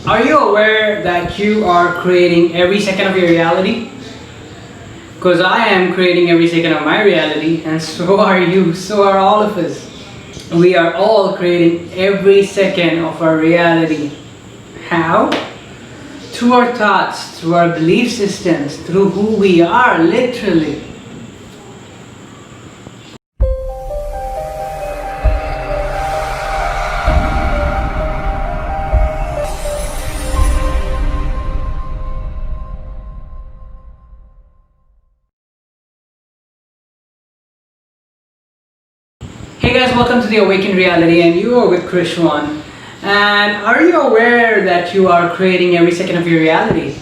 Are you aware that you are creating every second of your reality? Because I am creating every second of my reality, and so are you, so are all of us. We are all creating every second of our reality. How? Through our thoughts, through our belief systems, through who we are, literally. Hey guys, welcome to the Awakened Reality, and you are with Krishwan. And are you aware that you are creating every second of your reality?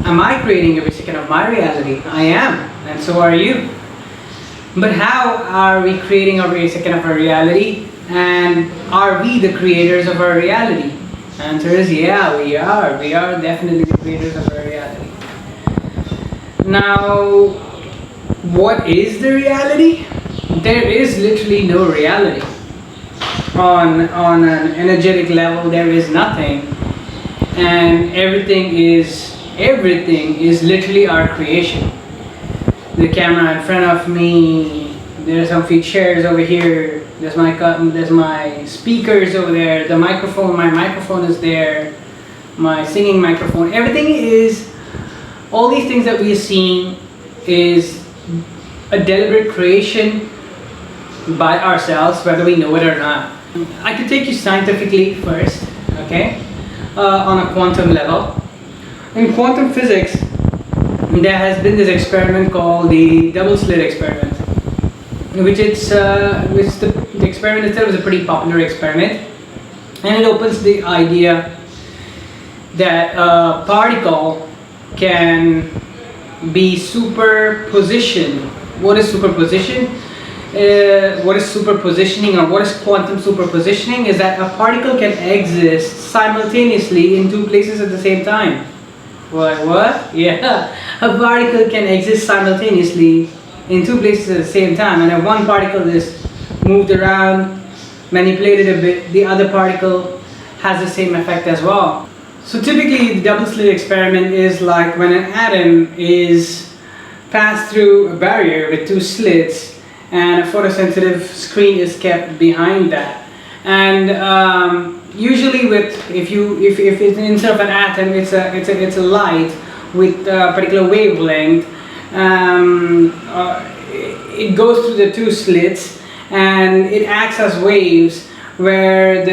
Am I creating every second of my reality? I am, and so are you. But how are we creating every second of our reality? And are we the creators of our reality? The answer is yeah, we are. We are definitely the creators of our reality. Now, what is the reality? There is literally no reality. On an energetic level, there is nothing, and everything is literally our creation. The camera in front of me, there's some few chairs over here, there's my speakers over there, the microphone, my microphone is there, my singing microphone. Everything is, all these things that we are seeing is a deliberate creation by ourselves, whether we know it or not. I could take you scientifically first, okay, on a quantum level. In quantum physics, there has been this experiment called the double slit experiment, which the experiment itself is a pretty popular experiment, and it opens the idea that a particle can be superpositioned. What is superposition? What is superpositioning, or what is quantum superpositioning, is that a particle can exist simultaneously in two places at the same time. What? Yeah, a particle can exist simultaneously in two places at the same time, and if one particle is moved around, manipulated a bit, the other particle has the same effect as well. So typically the double slit experiment is like when an atom is passed through a barrier with two slits, and a photosensitive screen is kept behind that. And usually, if it's instead of an atom, it's a light with a particular wavelength. It goes through the two slits, and it acts as waves, where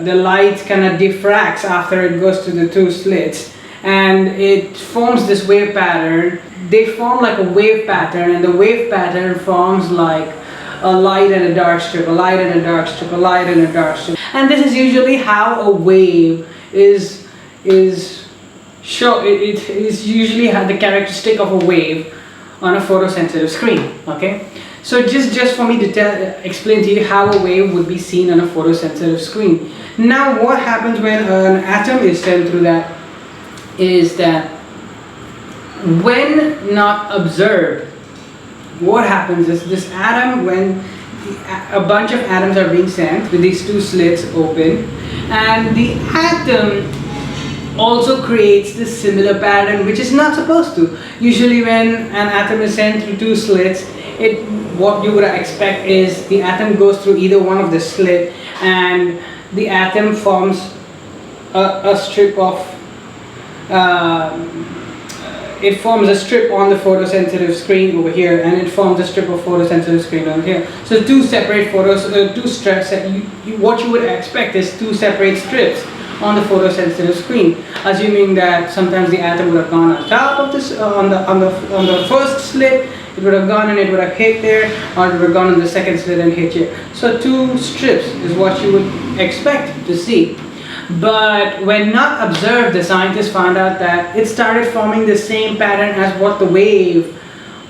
the light kind of diffracts after it goes through the two slits, and it forms this wave pattern. They form like a wave pattern, and the wave pattern forms like a light and a dark strip, a light and a dark strip, a light and a dark strip. And this is usually how a wave is shown. It is usually the characteristic of a wave on a photosensitive screen. Okay, so just for me to explain to you how a wave would be seen on a photosensitive screen. Now, what happens when an atom is sent through that is that, when not observed, what happens is this atom, when a bunch of atoms are being sent with these two slits open, and the atom also creates this similar pattern, which is not supposed to. Usually when an atom is sent through two slits, what you would expect is the atom goes through either one of the slit, and the atom forms a strip of it forms a strip on the photosensitive screen over here, and it forms a strip of photosensitive screen over here. So two separate two strips. What you would expect is two separate strips on the photosensitive screen, assuming that sometimes the atom would have gone on top of this on the first slit. It would have gone and it would have hit there, or it would have gone on the second slit and hit here. So two strips is what you would expect to see. But when not observed, the scientists found out that it started forming the same pattern as what the wave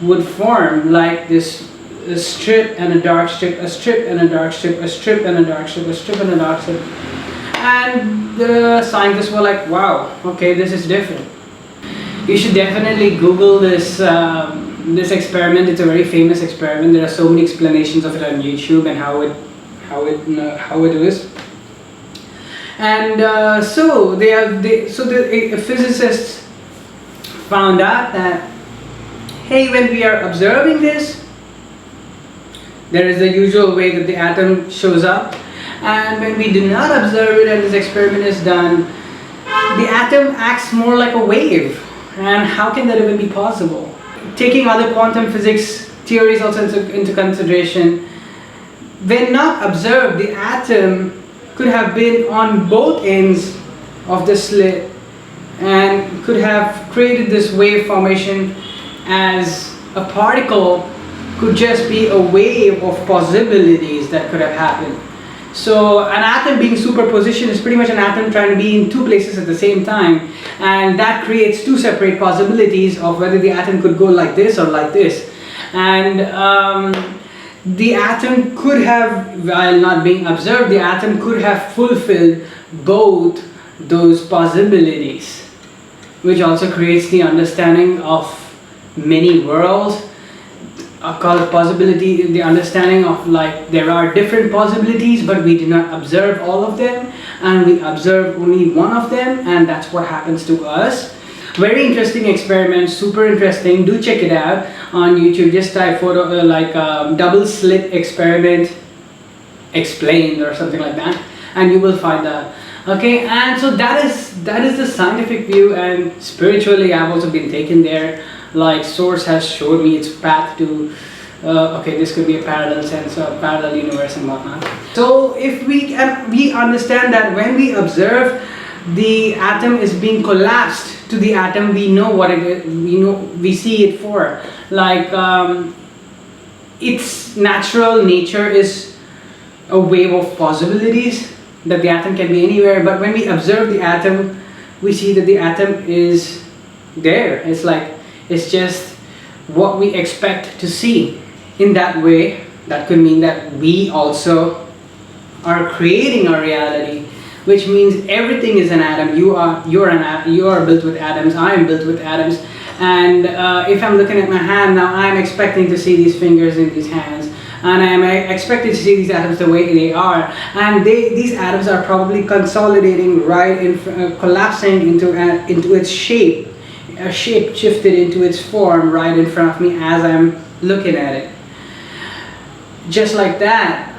would form, like this a strip and a dark strip, a strip and a dark strip, a strip and a dark strip, a strip and a dark strip. And the scientists were like, wow, okay, this is different. You should definitely Google this this experiment. It's a very famous experiment. There are so many explanations of it on YouTube and how it is. And so the physicists found out that, hey, when we are observing this, there is the usual way that the atom shows up, and when we do not observe it and this experiment is done, the atom acts more like a wave. And how can that even be possible? Taking other quantum physics theories also into consideration, when not observed, the atom could have been on both ends of the slit and could have created this wave formation, as a particle could just be a wave of possibilities that could have happened. So an atom being superposition is pretty much an atom trying to be in two places at the same time, and that creates two separate possibilities of whether the atom could go like this or like this. And the atom could have, while not being observed, the atom could have fulfilled both those possibilities, which also creates the understanding of many worlds. Called possibility, the understanding of like there are different possibilities, but we do not observe all of them, and we observe only one of them, and that's what happens to us. Very interesting experiment, super interesting. Do check it out on YouTube. Just type double slit experiment explained or something like that, and you will find that. Okay, and so that is the scientific view, and spiritually I've also been taken there. Like source has showed me its path to okay, this could be a parallel sense or parallel universe and whatnot. So if we understand that when we observe the atom is being collapsed to the atom, we know what it is, we see it for, like its natural nature is a wave of possibilities, that the atom can be anywhere. But when we observe the atom, we see that the atom is there. It's like, it's just what we expect to see. In that way, that could mean that we also are creating our reality, which means everything is an atom. You are built with atoms. I am built with atoms. And if I'm looking at my hand now, I'm expecting to see these fingers in these hands, and I'm expecting to see these atoms the way they are. And these atoms are probably consolidating right in, collapsing into its shape. A shape shifted into its form right in front of me as I'm looking at it. Just like that,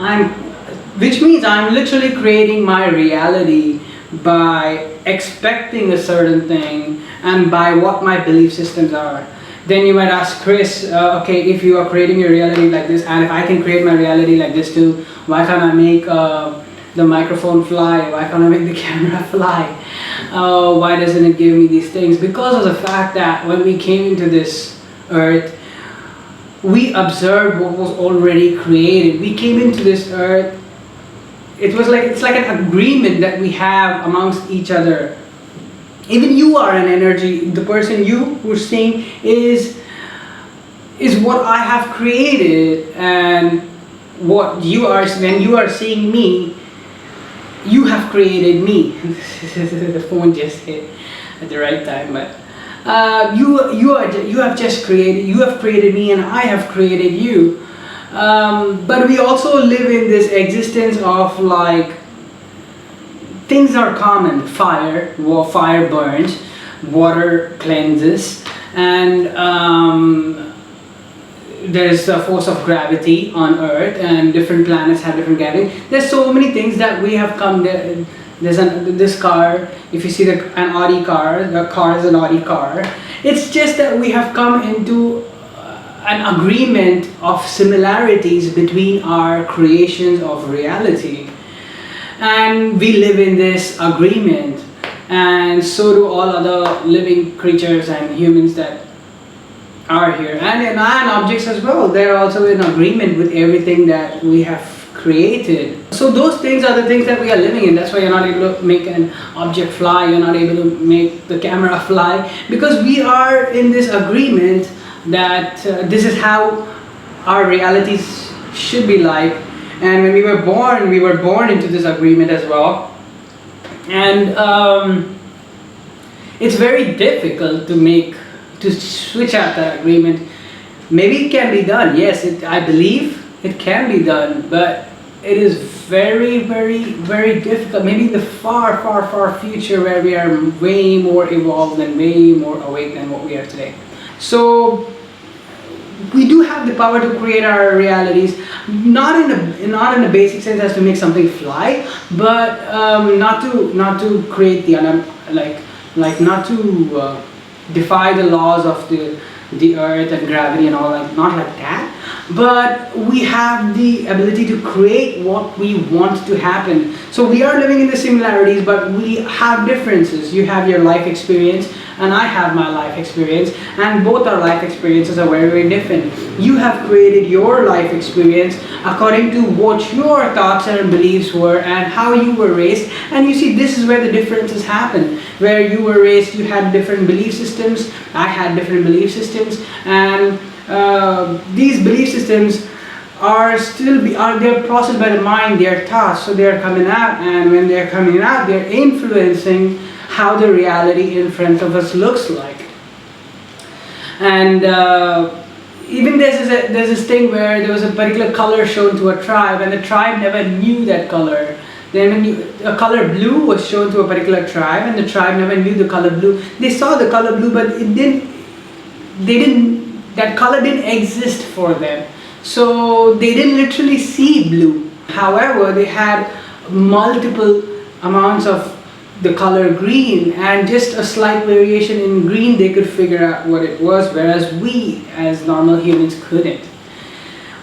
which means I'm literally creating my reality by expecting a certain thing and by what my belief systems are. Then you might ask, Chris, okay, if you are creating your reality like this, and if I can create my reality like this too, why can't I make the microphone fly? Why can't I make the camera fly? Why doesn't it give me these things? Because of the fact that when we came into this earth, we observed what was already created. We came into this earth, it's like an agreement that we have amongst each other. Even you are an energy. The person who's seeing is what I have created, and what you are, when you are seeing me, you have created me. The phone just hit at the right time, but you have created me, and I have created you. But we also live in this existence of like, things are common. Fire burns, water cleanses, and there's a force of gravity on Earth, and different planets have different gravity. There's so many things that we have come there. This car, if you see an Audi car, the car is an Audi car. It's just that we have come into an agreement of similarities between our creations of reality, and we live in this agreement, and so do all other living creatures and humans that are here, and objects as well. They're also in agreement with everything that we have created. So those things are the things that we are living in. That's why you're not able to make an object fly, you're not able to make the camera fly, because we are in this agreement that this is how our realities should be like. And when we were born into this agreement as well. And it's very difficult to switch out that agreement. Maybe it can be done. Yes, I believe it can be done, but it is very, very, very difficult. Maybe in the far, far, far future, where we are way more evolved and way more awake than what we are today. So we do have the power to create our realities, not in a basic sense as to make something fly, but not to create the not to defy the laws of the earth and gravity and all, like not like that, but we have the ability to create what we want to happen. So we are living in the similarities, but we have differences. You have your life experience and I have my life experience, and both our life experiences are very, very different. You have created your life experience according to what your thoughts and beliefs were and how you were raised. And you see, this is where the differences happen. Where you were raised, you had different belief systems, I had different belief systems, and these belief systems they're processed by the mind, they're thoughts, so they're coming out, and when they're coming out, they're influencing how the reality in front of us looks like. And even there's this thing where there was a particular color shown to a tribe, and the tribe never knew that color. Then when a color blue was shown to a particular tribe, and the tribe never knew the color blue. They saw the color blue, but that color didn't exist for them. So they didn't literally see blue. However, they had multiple amounts of the color green, and just a slight variation in green they could figure out what it was, whereas we as normal humans couldn't.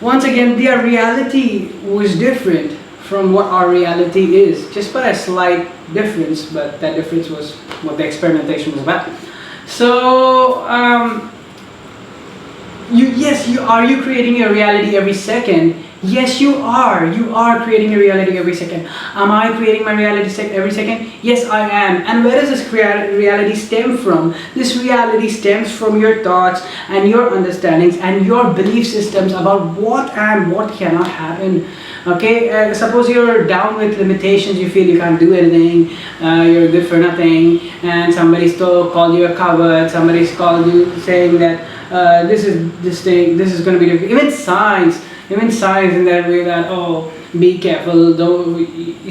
Once again, their reality was different from what our reality is, just by a slight difference, but that difference was what the experimentation was about. So are you creating a reality every second? Yes, you are. You are creating a reality every second. Am I creating my reality every second? Yes, I am. And where does this reality stem from? This reality stems from your thoughts and your understandings and your belief systems about what and what cannot happen. Okay, suppose you're down with limitations, you feel you can't do anything, you're good for nothing, and somebody's called you a coward, somebody's called you saying that this is going to be difficult. Even science in that way, that be careful,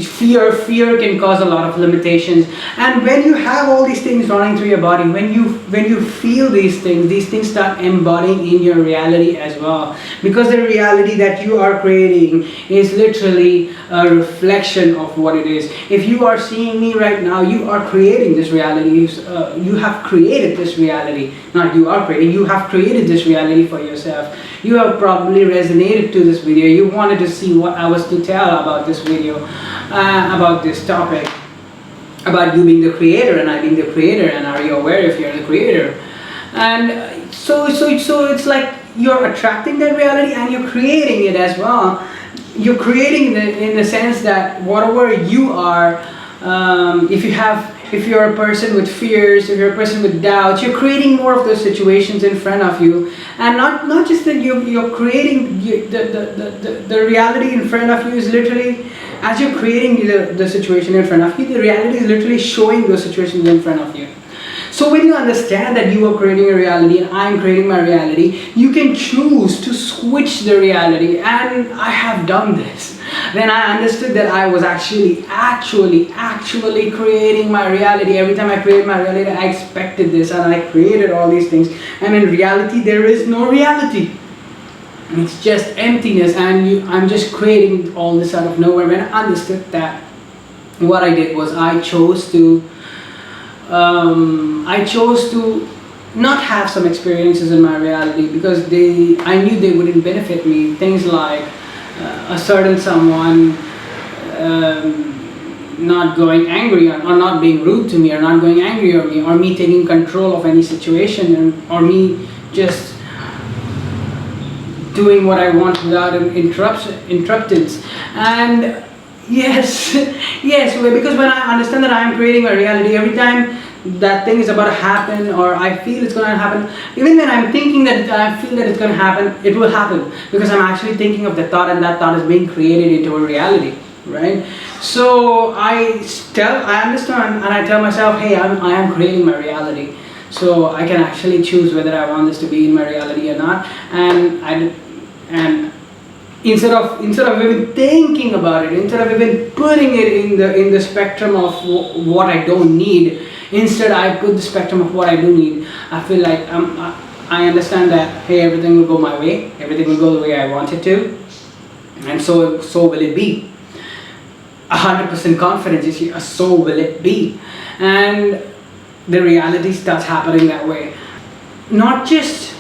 fear can cause a lot of limitations. And when you have all these things running through your body, when you feel these things start embodying in your reality as well, because the reality that you are creating is literally a reflection of what it is. If you are seeing me right now, you are creating this reality. You have created this reality. Not you are creating, you have created this reality for yourself. You have probably resonated to this video. You wanted to see what I was to tell about this video, about this topic, about you being the creator and I being the creator, and are you aware if you're the creator? And so it's like you're attracting that reality and you're creating it as well. You're creating it in the sense that whatever you are, if you're a person with fears, if you're a person with doubts, you're creating more of those situations in front of you. And not just that you're creating the reality in front of you is literally, as you're creating the situation in front of you, the reality is literally showing those situations in front of you. So when you understand that you are creating a reality and I am creating my reality, you can choose to switch the reality. And I have done this. Then I understood that I was actually creating my reality. Every time I created my reality, I expected this and I created all these things. And in reality, there is no reality. It's just emptiness, and I'm just creating all this out of nowhere. When I understood that, what I did was I chose to not have some experiences in my reality, because I knew they wouldn't benefit me. Things like a certain someone not going angry or not being rude to me, or not going angry on me, or me taking control of any situation, or me just doing what I want without an interruptions. And yes, because when I understand that I am creating a reality, every time that thing is about to happen, or I feel it's going to happen, even when I'm thinking that I feel that it's going to happen, it will happen, because I'm actually thinking of the thought, and that thought is being created into a reality, right? So I understand, and I tell myself, hey, I am creating my reality, so I can actually choose whether I want this to be in my reality or not. And instead of even thinking about it, instead of even putting it in the spectrum of what I don't need, instead I put the spectrum of what I do need. I feel like I understand that, hey, everything will go my way, everything will go the way I want it to, and so will it be. 100% confidence, you see, so will it be. And the reality starts happening that way. Not just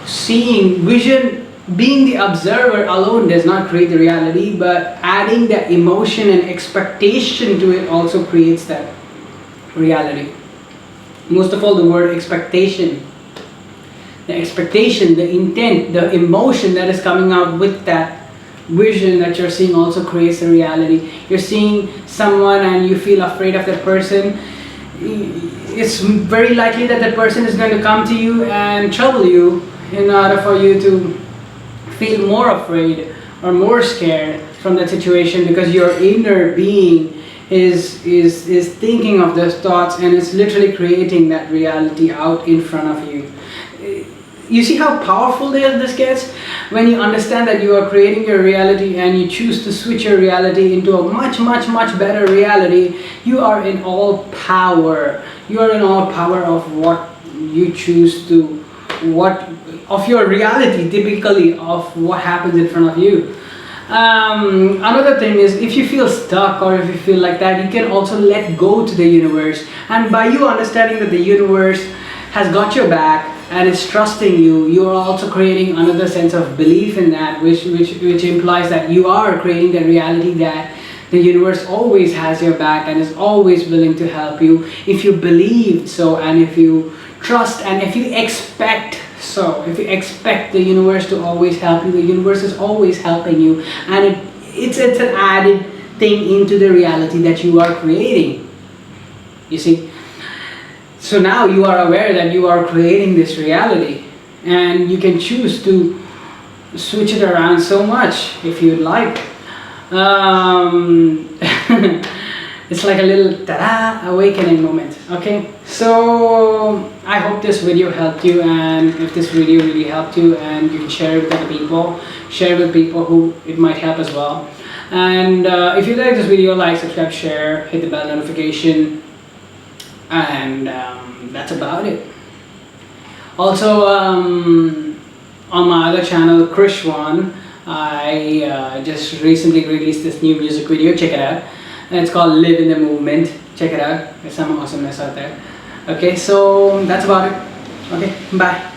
seeing vision, being the observer alone does not create the reality, but adding that emotion and expectation to it also creates that reality. Most of all, the word expectation. The expectation, the intent, the emotion that is coming out with that vision that you're seeing also creates a reality. You're seeing someone and you feel afraid of that person. It's very likely that that person is going to come to you and trouble you in order for you to feel more afraid or more scared from that situation, because your inner being is thinking of those thoughts and it's literally creating that reality out in front of you. You see how powerful this gets? When you understand that you are creating your reality and you choose to switch your reality into a much, much, much better reality, you are in all power. You are in all power of what you choose to, of your reality, typically, of what happens in front of you. Another thing is, if you feel stuck or if you feel like that, you can also let go to the universe. And by you understanding that the universe has got your back and is trusting you, you are also creating another sense of belief in that, which implies that you are creating the reality that the universe always has your back and is always willing to help you if you believe so, and if you trust, and if you expect so. If you expect the universe to always help you, the universe is always helping you, and it's an added thing into the reality that you are creating. You see? So now you are aware that you are creating this reality, and you can choose to switch it around so much if you'd like. It's like a little ta-da awakening moment. Okay, so I hope this video helped you, and if this video really helped you, and you can share it with other people, share it with people who it might help as well. And if you like this video, like, subscribe, share, hit the bell notification, and that's about it. Also, on my other channel, Krishwan, I just recently released this new music video. Check it out. And it's called Live in the Movement. Check it out. There's some awesomeness out there. Okay, so that's about it. Okay, bye.